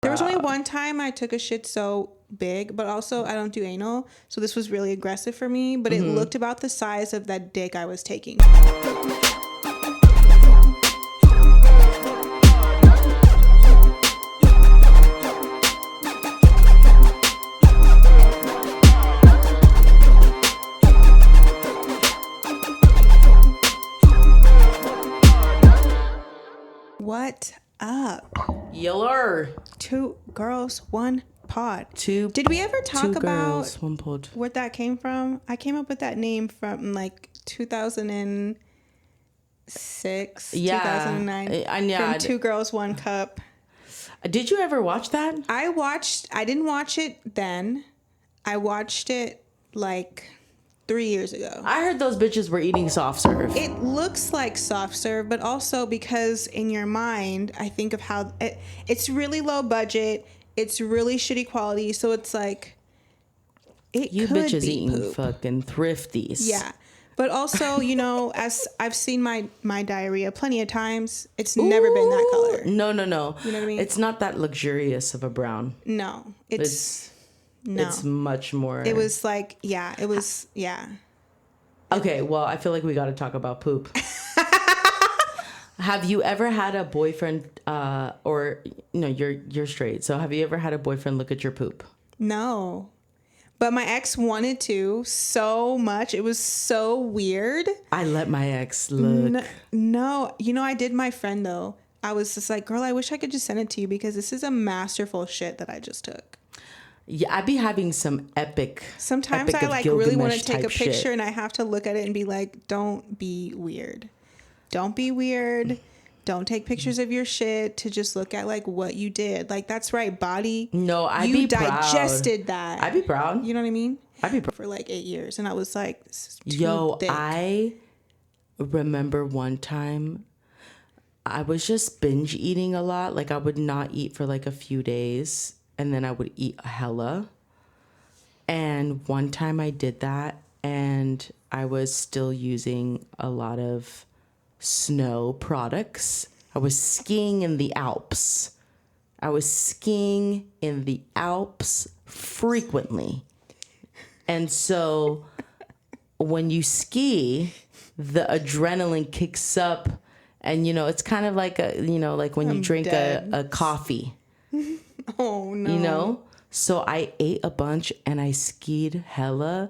There was only one time I took a shit so big, but also I don't do anal, so this was really aggressive for me, but it looked about the size of that dick I was taking. What up? Yeller. 2 girls, 1 pod. Did we ever talk two about girls, one pod. where that came from? I came up with that name from like 2006, 2009. From 2 girls, 1 cup. Did you ever watch that? I didn't watch it then. I watched it like 3 years ago. I heard those bitches were eating soft serve. It looks like soft serve, but also because in your mind, I think of how it's really low budget. It's really shitty quality. So it's like, you could bitches be eating poop. fucking thrifties. Yeah. But also, you know, as I've seen my diarrhea plenty of times, it's never been that color. No. You know what I mean? It's not that luxurious of a brown. No. It's No. much more. It was like, yeah. Okay, well, I feel like we got to talk about poop. Have you ever had a boyfriend, or no, you're straight. So have you ever had a boyfriend look at your poop? No. But my ex wanted to so much. It was so weird. I let my ex look. No. You know, I did my friend, though. I was just like, girl, I wish I could just send it to you because this is a masterful shit that I just took. Yeah, I'd be having some epic. Sometimes epic I like really want to Gilgamesh take a type picture shit. and I have to look at it and be like, don't be weird. Don't be weird. Don't take pictures of your shit to just look at like what you did. Like, that's right, body. No, I'd you be proud. digested that. I'd be proud. You know what I mean? I'd be proud. For like 8 years. And I was like, this is too Yo, thick. I remember one time I was just binge eating a lot. Like, I would not eat for like a few days and then I would eat hella. And one time I did that and I was still using a lot of snow products. I was skiing in the Alps. Frequently. And so when you ski, the adrenaline kicks up and, you know, it's kind of like like when you drink a coffee. Oh, no. You know? So I ate a bunch and I skied hella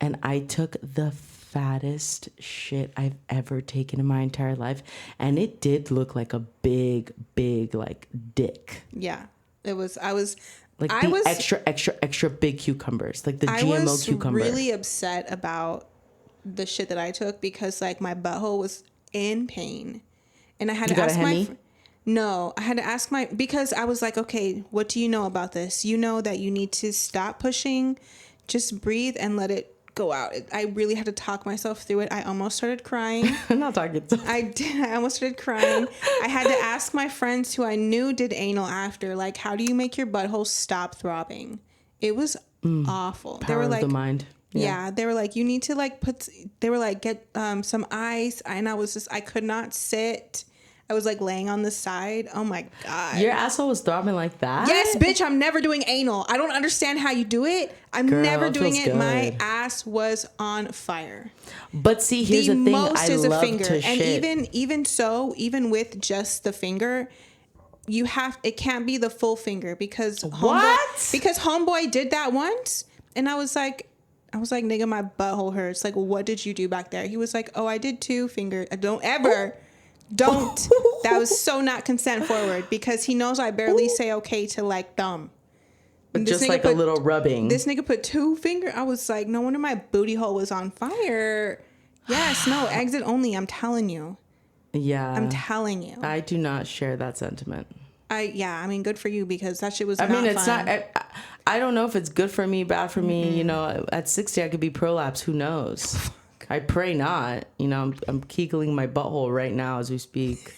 and I took the fattest shit I've ever taken in my entire life. And it did look like a big, like dick. Yeah. I was Extra big cucumbers, like the GMO cucumber. I was really upset about the shit that I took because like my butthole was in pain. And I had to ask because I was like, okay, what do you know about this? You know that you need to stop pushing, just breathe and let it go out. I really had to talk myself through it. I almost started crying. I'm not talking to I did. I almost started crying. I had to ask my friends who I knew did anal after, like, how do you make your butthole stop throbbing? It was awful. Power of the mind. Yeah, they were like, you need to like get some ice. And I could not sit. I was like laying on the side. Oh my God. Your asshole was throbbing like that? Yes, bitch. I'm never doing anal. I don't understand how you do it. I'm never doing it. Good. My ass was on fire. But see, here's the thing. Most I is love a finger. to And shit. even with just the finger, it can't be the full finger because homeboy did that once. And I was like, nigga, my butthole hurts. Like, what did you do back there? He was like, oh, I did 2 fingers. Don't. That was so not consent forward because he knows I barely say okay to like thumb. Just like a little rubbing. This nigga put 2 fingers. I was like, no wonder my booty hole was on fire. Yes, no, exit only. I'm telling you. Yeah. I'm telling you. I do not share that sentiment. I mean, good for you because that shit was I not mean, it's fun. not. I don't know if it's good for me, bad for me. You know, at 60, I could be prolapse. Who knows? I pray not. You know, I'm keegling my butthole right now as we speak.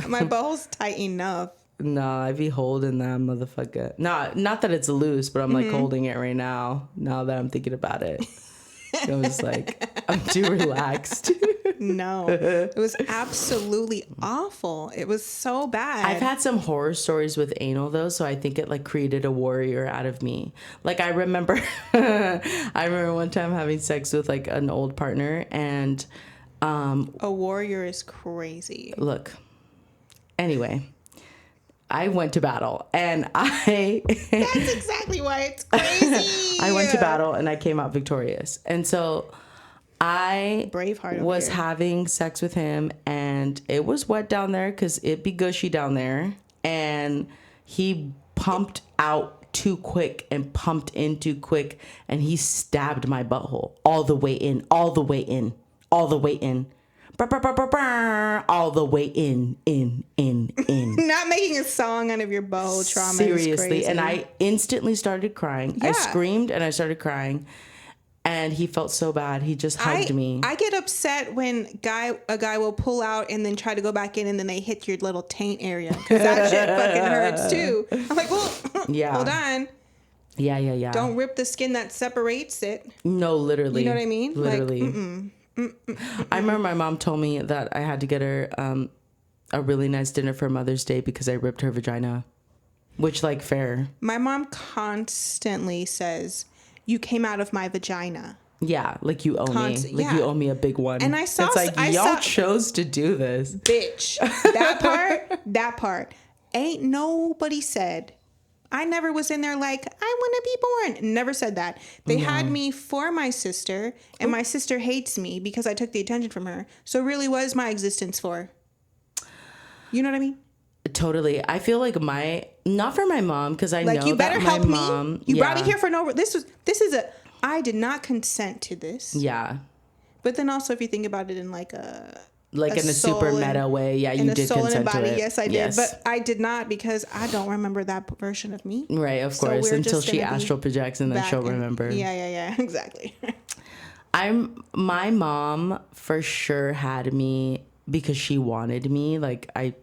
My butthole's tight enough. No, I be holding that motherfucker. Not that it's loose, but I'm like holding it right now. Now that I'm thinking about it, I was like, I'm too relaxed. No, it was absolutely awful. It was so bad. I've had some horror stories with anal though, so I think it like created a warrior out of me. Like I remember one time having sex with like an old partner, and a warrior is crazy. Look, anyway, I went to battle, and that's exactly why it's crazy. I went to battle and I came out victorious. And so I Braveheart was having sex with him, and it was wet down there because it'd be gushy down there. And he pumped out too quick and pumped in too quick, and he stabbed my butthole all the way in, all the way in, all the way in. All the way in. Not making a song out of your butthole trauma. Seriously. And I instantly started crying. Yeah. I screamed and I started crying. And he felt so bad. He just hugged me. I get upset when a guy will pull out and then try to go back in, and then they hit your little taint area, because that shit fucking hurts too. I'm like, well, yeah. Hold on. Yeah. Don't rip the skin that separates it. No, literally. You know what I mean? Literally. Like, I remember my mom told me that I had to get her a really nice dinner for Mother's Day because I ripped her vagina, which, like, fair. My mom constantly says, "You came out of my vagina." Yeah, like you owe me. Like you owe me a big one. And I saw, it's like y'all chose to do this, bitch. That part. Ain't nobody said. I never was in there like, I want to be born. Never said that. They had me for my sister, and my sister hates me because I took the attention from her. So really, what is my existence for? You know what I mean? Totally. I feel like not for my mom, because I know you better that my help mom. Me. You brought me here for no. This is I did not consent to this. Yeah. But then also, if you think about it in like in a super meta way, yeah, you did consent to it. Yes, I did, but I did not, because I don't remember that version of me. Right, of course, until she astral projects, and then she'll remember. Yeah, exactly. My mom for sure had me because she wanted me. Like I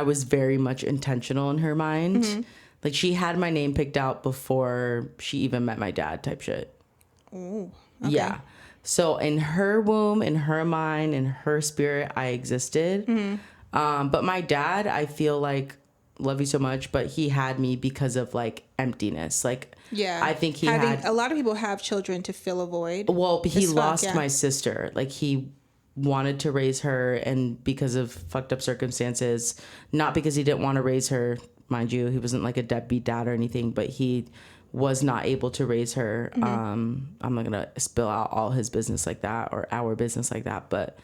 was very much intentional in her mind. Mm-hmm. Like she had my name picked out before she even met my dad, type shit. Oh, okay. Yeah. So in her womb, in her mind, in her spirit, I existed. Mm-hmm. But my dad, I feel like, love you so much, but he had me because of like emptiness. Like, yeah, I think a lot of people have children to fill a void. Well, he lost my sister. Like he wanted to raise her, and because of fucked up circumstances, not because he didn't want to raise her, mind you, he wasn't like a deadbeat dad or anything, but he was not able to raise her. Mm-hmm. I'm not gonna spill out all his business like that, or our business like that, but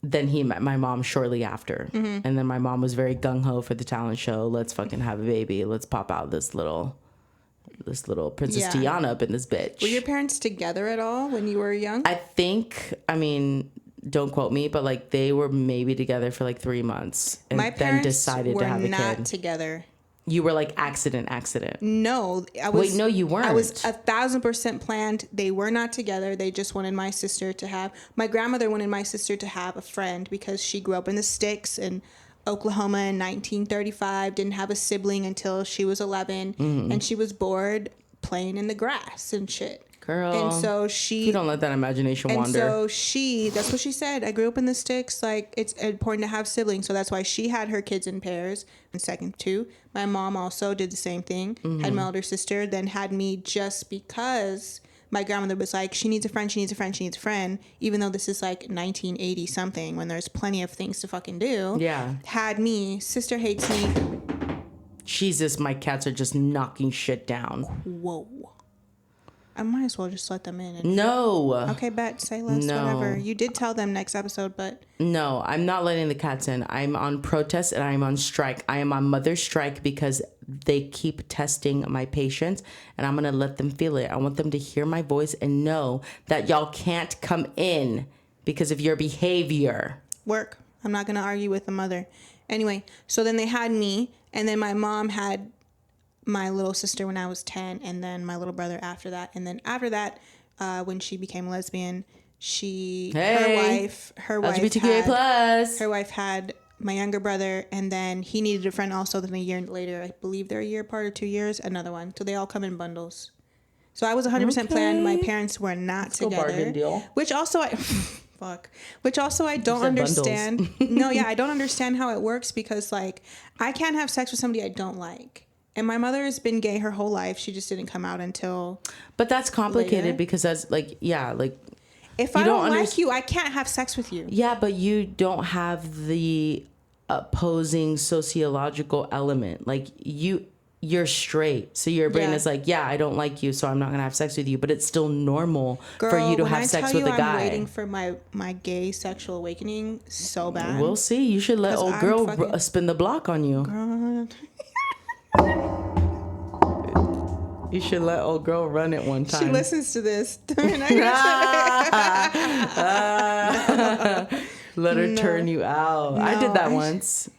then he met my mom shortly after. Mm-hmm. And then my mom was very gung-ho for the talent show. Let's fucking have a baby. Let's pop out this little Princess Tiana up in this bitch. Were your parents together at all when you were young? I think, don't quote me, but like they were maybe together for like 3 months, and then decided to have a kid. My parents were not together. You were like accident. No, I was. Wait, no, you weren't. I was 1,000% planned. They were not together. They just wanted my sister to have. My grandmother wanted my sister to have a friend because she grew up in the sticks in Oklahoma in 1935. Didn't have a sibling until she was 11, and she was bored playing in the grass and shit. Girl. And so you don't let that imagination wander. And so that's what she said. I grew up in the sticks. Like, it's important to have siblings. So that's why she had her kids in pairs. And second, too, my mom also did the same thing. Mm-hmm. Had my older sister, then had me just because my grandmother was like, she needs a friend, even though this is like 1980 something when there's plenty of things to fucking do. Yeah. Had me. Sister hates me. Jesus, my cats are just knocking shit down. Whoa. I might as well just let them in. No. Okay, bet. Say less. No. Whatever. You did tell them next episode, but... No, I'm not letting the cats in. I'm on protest and I'm on strike. I am on mother strike because they keep testing my patience, and I'm going to let them feel it. I want them to hear my voice and know that y'all can't come in because of your behavior. Work. I'm not going to argue with the mother. Anyway, so then they had me, and then my mom had my little sister when I was 10, and then my little brother after that. And then after that, when she became lesbian, her wife had my younger brother, and then he needed a friend also. Then a year later, I believe they're a year apart or 2 years, another one. So they all come in bundles. So I was 100% planned. My parents were not together. Bargain deal. Which also, fuck. Which also I don't said understand. No, yeah, I don't understand how it works because like I can't have sex with somebody I don't like. And my mother has been gay her whole life. She just didn't come out until. But that's complicated later. because that's like, yeah, like. If I don't like you, I can't have sex with you. Yeah, but you don't have the opposing sociological element. Like you're straight. So your brain is like, yeah, I don't like you, so I'm not going to have sex with you. But it's still normal for you to have sex with a guy. I'm waiting for my gay sexual awakening so bad. We'll see. You should let old girl spin the block on you. Girl. You should let old girl run it one time. She listens to this. Let her turn you out. I did that once.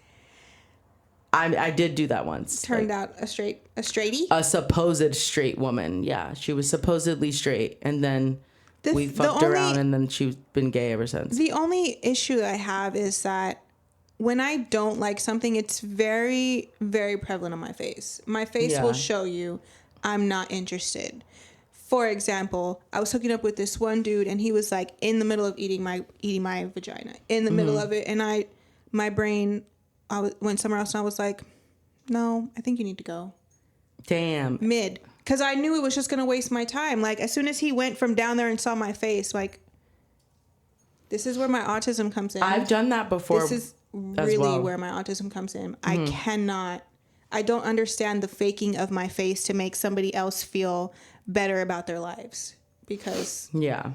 I did do that once. Turned out a straightie? A supposed straight woman. Yeah, she was supposedly straight, and then we fucked around, and then she's been gay ever since. The only issue I have is that when I don't like something, it's very, very prevalent on my face. My face will show you I'm not interested. For example, I was hooking up with this one dude, and he was like in the middle of eating my vagina, in the middle of it, and my brain, I went somewhere else, and I was like, no, I think you need to go. Damn. Because I knew it was just gonna waste my time. Like as soon as he went from down there and saw my face, like this is where my autism comes in. I've done that before. This is really where my autism comes in. I don't understand the faking of my face to make somebody else feel better about their lives because. Yeah.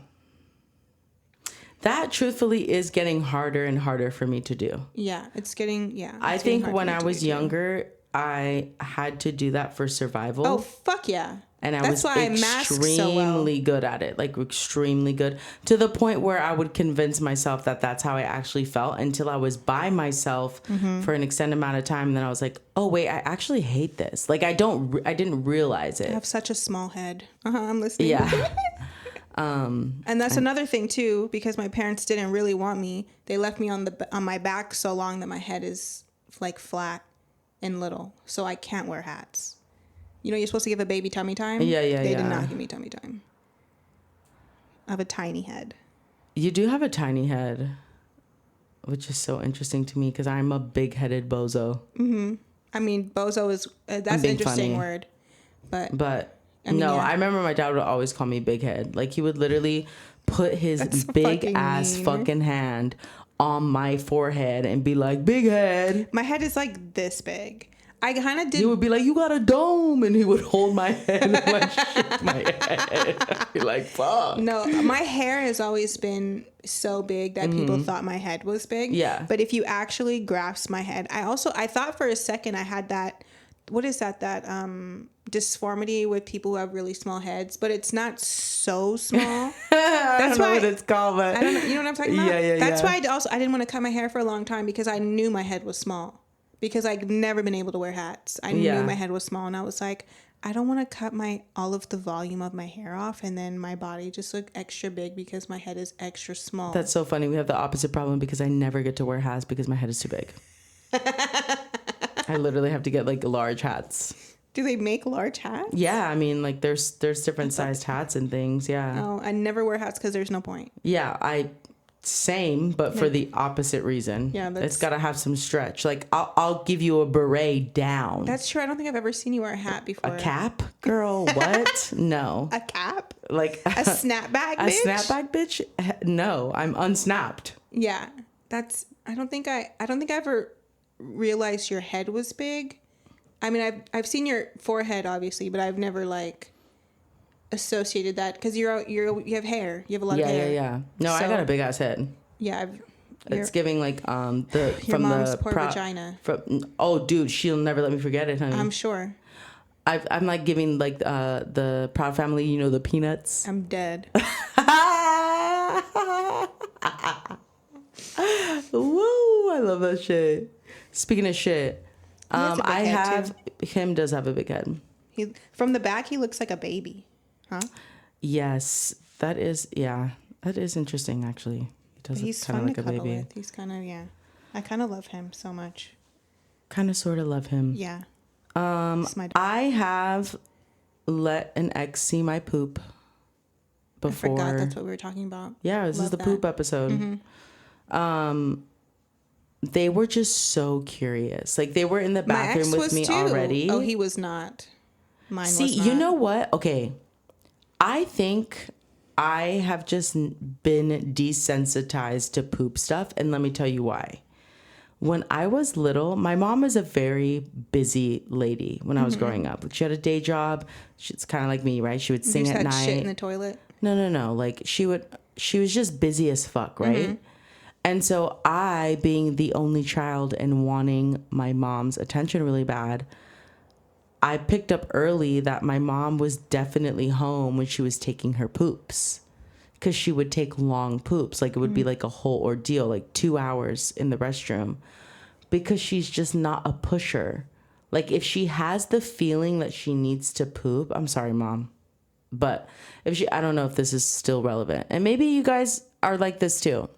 That truthfully is getting harder and harder for me to do. Yeah, it's getting, I think when I was younger, I had to do that for survival. Oh, fuck yeah. And that's why I masked so well. Good at it, like extremely good, to the point where I would convince myself that that's how I actually felt until I was by myself for an extended amount of time. And then I was like, oh wait, I actually hate this. Like I didn't realize it. I have such a small head. I'm listening. Yeah. And that's another thing too, because my parents didn't really want me. They left me on my back so long that my head is like flat and little, so I can't wear hats. You know, you're supposed to give a baby tummy time. Yeah. They did not give me tummy time. I have a tiny head. You do have a tiny head, which is so interesting to me because I'm a big-headed bozo. Mm-hmm. I mean, bozo is that's an interesting word, but I mean, I remember my dad would always call me big head. Like he would literally put his big ass fucking hand on my forehead and be like, "Big head." My head is like this big. I kind of did. He would be like, "You got a dome," and he would hold my head and like shake my head. I'd be like, "Fuck." No, my hair has always been so big that people thought my head was big. Yeah. But if you actually grasp my head, I thought for a second I had that. What is that? That dysphoria with people who have really small heads, but it's not so small. I don't know what it's called, but I don't know. You know what I'm talking about? Yeah. That's why I didn't want to cut my hair for a long time because I knew my head was small. Because I've never been able to wear hats. I knew my head was small, and I was like, I don't want to cut all of the volume of my hair off, and then my body just look extra big because my head is extra small. That's so funny. We have the opposite problem because I never get to wear hats because my head is too big. I literally have to get like large hats. Do they make large hats? Yeah, I mean, like there's different sized hats and things. Yeah. Oh, I never wear hats because there's no point. Yeah, same, but for the opposite reason. Yeah, it's got to have some stretch. Like I'll give you a beret down. That's true. I don't think I've ever seen you wear a hat before. A cap, girl? What? No. A cap? Like a snapback? Bitch? A snapback, bitch? No, I'm unsnapped. Yeah, I don't think I ever realized your head was big. I mean, I've seen your forehead obviously, but I've never like associated that because you have hair. You have a lot of hair. Yeah. No, I got a big ass head. Yeah, it's giving like your from mom's the poor vagina. Oh, dude, she'll never let me forget it, honey. I'm sure. I'm like giving like the Proud Family, you know, the peanuts. I'm dead. Woo! I love that shit. Speaking of shit, him does have a big head. From the back, he looks like a baby. Huh? Yes, that is interesting actually. He does look kind of like a baby. With. He's kind of I kind of love him so much. Kind of sort of love him. Yeah. I have let an ex see my poop before. I forgot that's what we were talking about. Yeah, this is the poop episode. Mm-hmm. They were just so curious. Like, they were in the bathroom with me already. Oh, he was not. Mine was not. You know what? Okay. I think I have just been desensitized to poop stuff, and let me tell you why. When I was little, my mom was a very busy lady when I was growing up. She had a day job. She's kind of like me, right? She would sing at night. Shit in the toilet? No. Like, she was just busy as fuck, right? And so I, being the only child and wanting my mom's attention really bad, I picked up early that my mom was definitely home when she was taking her poops, because she would take long poops. Like, it would be like a whole ordeal, like 2 hours in the restroom, because she's just not a pusher. Like, if she has the feeling that she needs to poop, I'm sorry, Mom, but I don't know if this is still relevant, and maybe you guys are like this too.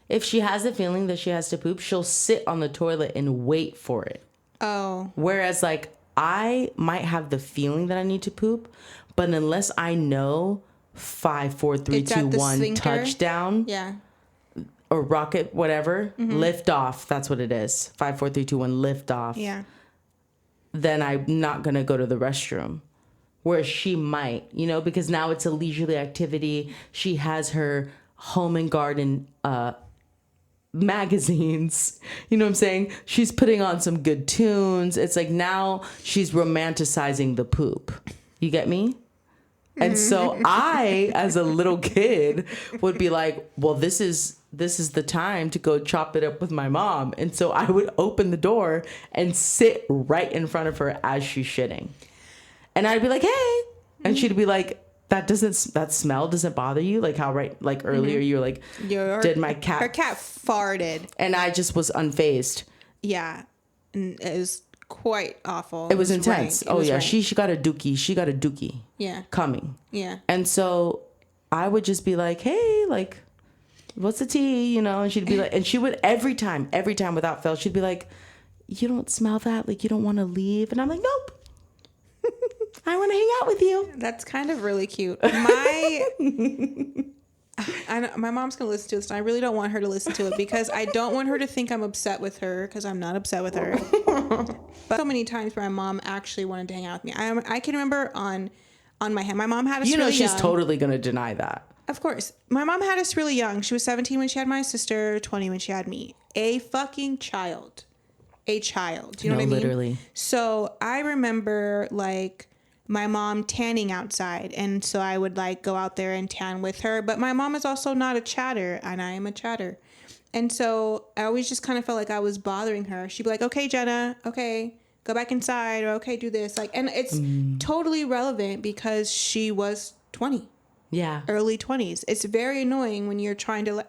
If she has the feeling that she has to poop, she'll sit on the toilet and wait for it. Oh. Whereas, like, I might have the feeling that I need to poop, but unless I know 5, 4, 3, 2, 1 touchdown, or rocket, whatever, lift off. That's what it is. 5, 4, 3, 2, 1, lift off. Yeah. Then I'm not gonna go to the restroom. Whereas she might, because now it's a leisurely activity. She has her home and garden magazines, you know what I'm saying? She's putting on some good tunes. It's like now she's romanticizing the poop. You get me? And so I, as a little kid, would be like, well, this is the time to go chop it up with my mom. And so I would open the door and sit right in front of her as she's shitting. And I'd be like, hey. And she'd be like, that smell doesn't bother you? Like how earlier you were like, did my cat... Her cat farted. And I just was unfazed. Yeah. And it was quite awful. It was intense. Oh, yeah. Rank. She got a dookie. Yeah. Coming. Yeah. And so I would just be like, hey, like, what's the tea? And she'd be like... And she would every time without fail, she'd be like, you don't smell that? Like, you don't want to leave? And I'm like, nope. I want to hang out with you. That's kind of really cute. My mom's going to listen to this, and I really don't want her to listen to it because I don't want her to think I'm upset with her, because I'm not upset with her. But so many times where my mom actually wanted to hang out with me. I can remember on my hand. My mom had us really young. She's totally going to deny that. Of course. My mom had us really young. She was 17 when she had my sister, 20 when she had me. A fucking child. A child. Do you know what I mean? Literally. So I remember, like, my mom tanning outside, and so I would like go out there and tan with her. But my mom is also not a chatter, and I am a chatter, and so I always just kind of felt like I was bothering her. She'd be like, okay, Jenna, okay, go back inside, or okay, do this, like, and it's totally relevant because she was 20. Yeah. Early 20s. It's very annoying when you're trying to,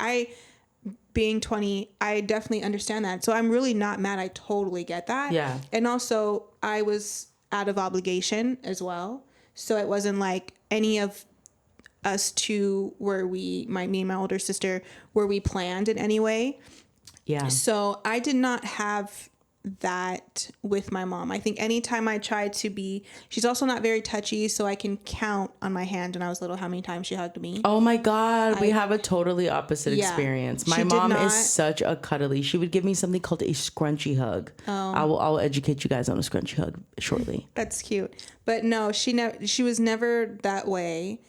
being 20, I definitely understand that. So I'm really not mad. I totally get that. Yeah. And also I was out of obligation as well. So it wasn't like any of us two me and my older sister, were we planned in any way. Yeah. So I did not have that with my mom. I think anytime I tried to be, she's also not very touchy, so I can count on my hand when I was little how many times she hugged me. Oh my God, we have a totally opposite experience. My mom is such a cuddly. She would give me something called a scrunchy hug. Oh. I'll educate you guys on a scrunchy hug shortly. That's cute. But no, she was never that way.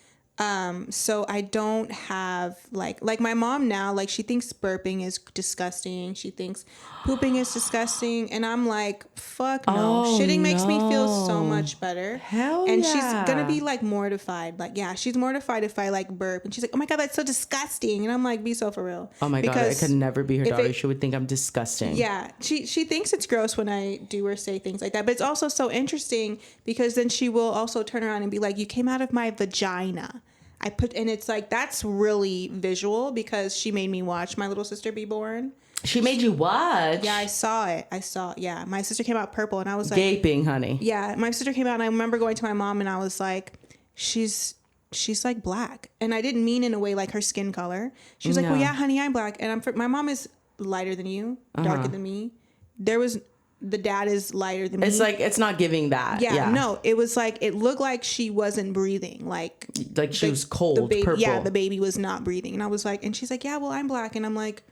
So I don't have like my mom now, like she thinks burping is disgusting. She thinks pooping is disgusting. And I'm like, fuck no. Shitting makes me feel so much better. Hell and yeah. she's going to be like mortified. Like, yeah, she's mortified if I like burp. And she's like, oh my God, that's so disgusting. And I'm like, be so for real. Oh my God, I could never be her daughter. She would think I'm disgusting. Yeah. She thinks it's gross when I do or say things like that. But it's also so interesting because then she will also turn around and be like, you came out of my vagina. And it's like, that's really visual because she made me watch my little sister be born. She made you watch? Yeah, I saw it. Yeah. My sister came out purple and I was like... Gaping, honey. Yeah, my sister came out and I remember going to my mom and I was like, she's like black. And I didn't mean in a way like her skin color. She was like, well, yeah, honey, I'm black. And my mom is lighter than you, darker than me. There was the dad is lighter than me. It's like, it's not giving that. Yeah, no, it was like, it looked like she wasn't breathing. Like she was cold, the baby, purple. Yeah, the baby was not breathing. And I was like, and she's like, yeah, well, I'm black. And I'm like,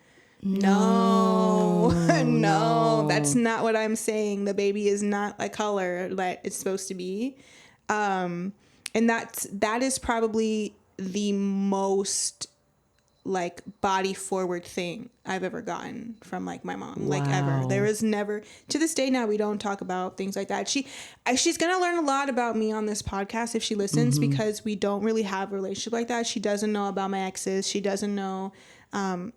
no, no, that's not what I'm saying. The baby is not a color that it's supposed to be. And that is probably the most like body forward thing I've ever gotten from like my mom. Wow. Like ever. There is never, to this day now, we don't talk about things like that. She's gonna learn a lot about me on this podcast if she listens, because we don't really have a relationship like that. She doesn't know about my exes. She doesn't know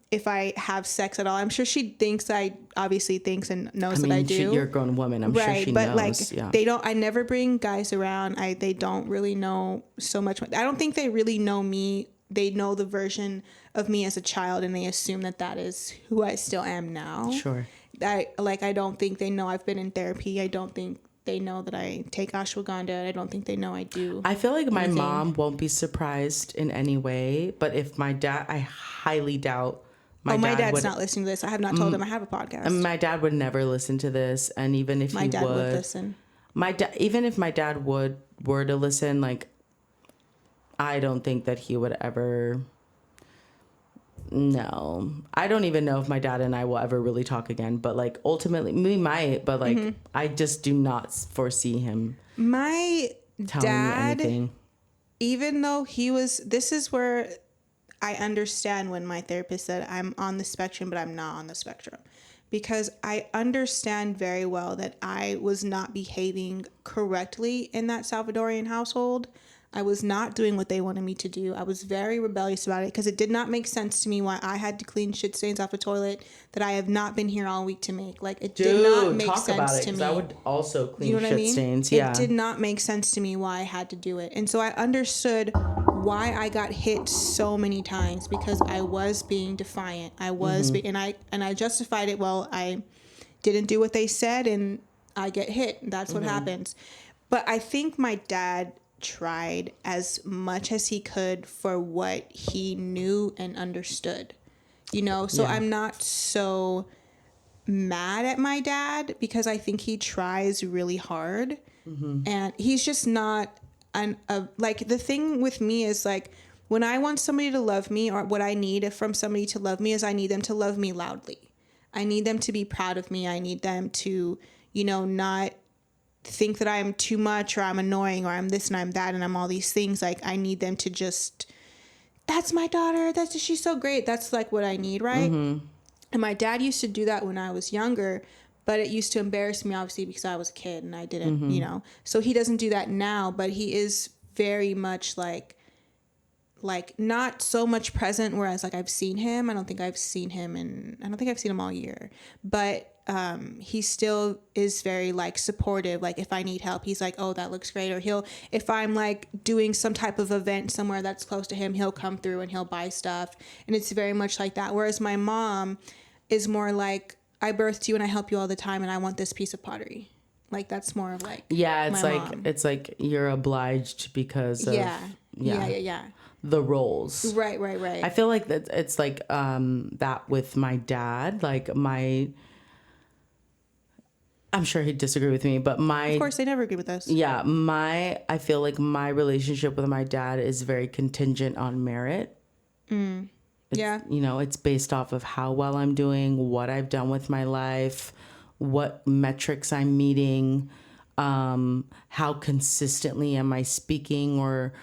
if I have sex at all. I'm sure she thinks, I obviously thinks and knows that I do. You're a grown woman. I'm sure she but knows. Like they don't, I never bring guys around. They don't really know so much. I don't think they really know me. They know the version of me as a child, and they assume that is who I still am now. Sure. I don't think they know I've been in therapy. I don't think they know that I take ashwagandha. I don't think they know I do. I feel like my mom won't be surprised in any way, but if my dad, I highly doubt my dad's not listening to this. I have not told him I have a podcast. My dad would never listen to this, and even if my dad would listen, even if my dad were to listen, like, I don't think that he would ever. No, I don't even know if my dad and I will ever really talk again. But like, ultimately, we might. But like, I just do not foresee him. My dad, even though this is where I understand when my therapist said I'm on the spectrum, but I'm not on the spectrum, because I understand very well that I was not behaving correctly in that Salvadorian household. I was not doing what they wanted me to do. I was very rebellious about it because it did not make sense to me why I had to clean shit stains off the toilet that I have not been here all week to make. Like, it did not make sense to me. I would also clean shit stains. Yeah. It did not make sense to me why I had to do it. And so I understood why I got hit so many times, because I was being defiant. I was and I justified it. Well, I didn't do what they said and I get hit. That's what happens. But I think my dad tried as much as he could for what he knew and understood, so I'm not so mad at my dad, because I think he tries really hard, and he's just not like, the thing with me is like, when I want somebody to love me, or what I need from somebody to love me, is I need them to love me loudly. I need them to be proud of me. I need them to not think that I'm too much, or I'm annoying, or I'm this and I'm that and I'm all these things. Like, I need them to just, that's my daughter, she's so great. That's like what I need, right? And my dad used to do that when I was younger, but it used to embarrass me, obviously, because I was a kid and I didn't, so he doesn't do that now, but he is very much like not so much present, whereas like I've seen him. I don't think I've seen him all year, but he still is very like supportive. Like, if I need help, he's like, oh, that looks great. Or if I'm like doing some type of event somewhere that's close to him, he'll come through and he'll buy stuff. And it's very much like that. Whereas my mom is more like, I birthed you and I help you all the time, and I want this piece of pottery. Like, that's more of like, it's like you're obliged because of the roles. Right. I feel like that it's like that with my dad. Like, I'm sure he'd disagree with me, but of course, they never agree with us. Yeah, I feel like my relationship with my dad is very contingent on merit. It's based off of how well I'm doing, what I've done with my life, what metrics I'm meeting, how consistently am I speaking or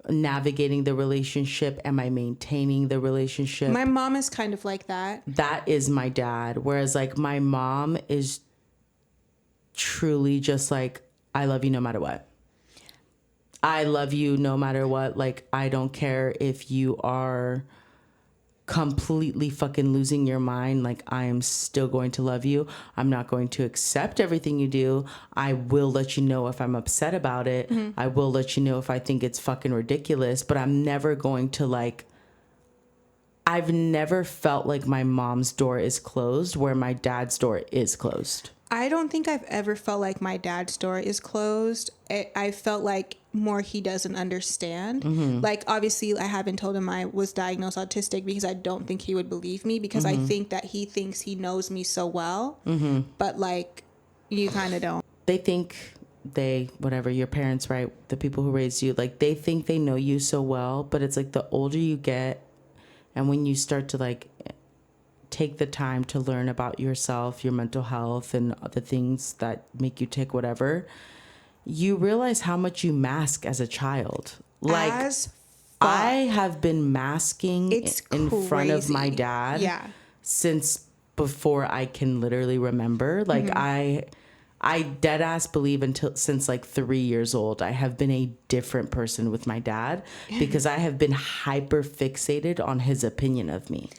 navigating the relationship, am I maintaining the relationship. My mom is kind of like that. That is my dad, whereas like my mom is truly just like, I love you no matter what. I love you no matter what. Like, I don't care if you are completely fucking losing your mind. Like, I am still going to love you. I'm not going to accept everything you do. I will let you know if I'm upset about it. I will let you know if I think it's fucking ridiculous, but I'm never going to like, I've never felt like my mom's door is closed where my dad's door is closed. I don't think I've ever felt like my dad's door is closed. I felt like more he doesn't understand. Like, obviously, I haven't told him I was diagnosed autistic because I don't think he would believe me, because I think that he thinks he knows me so well. But like, You kind of don't. They think whatever, your parents, right? The people who raised you, like, they think they know you so well, but it's like the older you get and when you start to like take the time to learn about yourself, your mental health, and the things that make you tick, whatever, you realize how much you mask as a child. Like, I have been masking in front of my dad since before I can literally remember. Like, I dead ass believe since like 3 years old, I have been a different person with my dad because I have been hyper fixated on his opinion of me.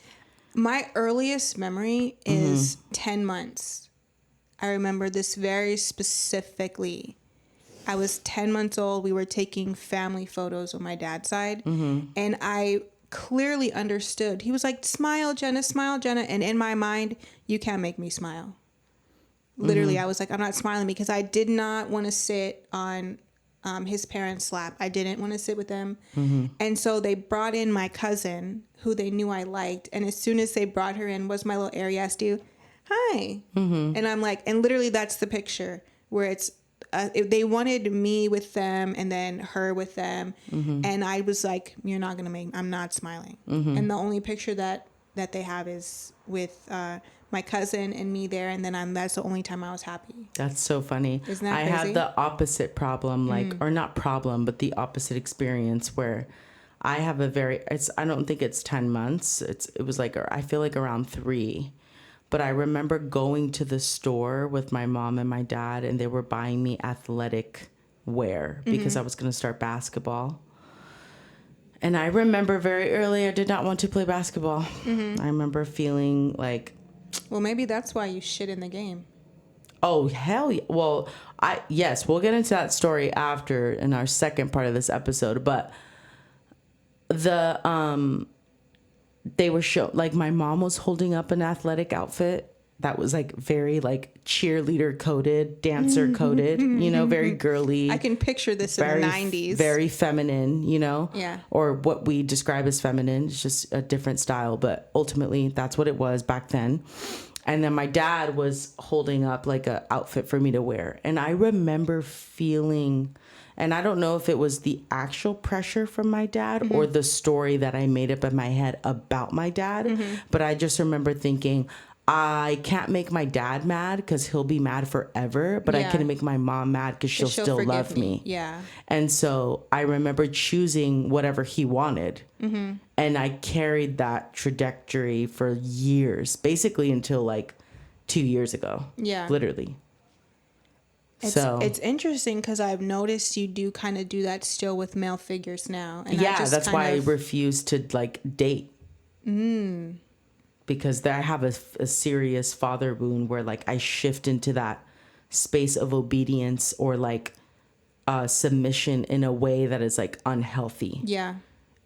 My earliest memory is 10 months. I remember this very specifically. I was 10 months old. We were taking family photos on my dad's side. And I clearly understood. He was like, smile, Jenna, smile, Jenna. And in my mind, you can't make me smile. Literally, I was like, I'm not smiling because I did not want to sit on his parents' lap. I didn't want to sit with them. And so they brought in my cousin, who they knew I liked. And as soon as they brought her in, was my little Arias dude, hi. And I'm like, and literally that's the picture where it's, they wanted me with them and then her with them. And I was like, you're not going to make, I'm not smiling. And the only picture that they have is with my cousin and me there, and then that's the only time I was happy. That's so funny. Isn't that crazy? I have the opposite problem, like, or not problem, but the opposite experience where I have I don't think it's 10 months. It was like, I feel like around 3. But I remember going to the store with my mom and my dad, and they were buying me athletic wear because I was going to start basketball. And I remember very early, I did not want to play basketball. I remember feeling like, well, maybe that's why you shit in the game. Oh, hell yeah. Well, yes, we'll get into that story after in our second part of this episode. But they were like, my mom was holding up an athletic outfit that was like very like cheerleader coded, dancer coded, very girly. I can picture this in the 90s. Very feminine, Yeah. Or what we describe as feminine. It's just a different style, but ultimately that's what it was back then. And then my dad was holding up like a outfit for me to wear. And I remember feeling, and I don't know if it was the actual pressure from my dad or the story that I made up in my head about my dad, but I just remember thinking, I can't make my dad mad because he'll be mad forever, but I can make my mom mad because she'll still love me. Yeah. And so I remember choosing whatever he wanted. And I carried that trajectory for years, basically until like 2 years ago. Yeah. Literally. It's interesting because I've noticed you do kind of do that still with male figures now. And that's why I refuse to like date. Because I have a serious father wound where like I shift into that space of obedience or like submission in a way that is like unhealthy. Yeah.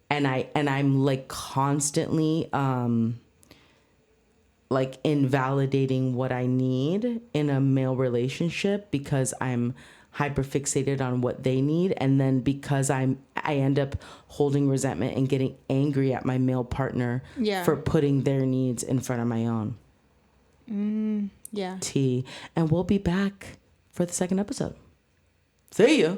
And I'm like constantly like invalidating what I need in a male relationship because I'm hyper fixated on what they need, and then because I end up holding resentment and getting angry at my male partner for putting their needs in front of my own. And we'll be back for the second episode. See ya.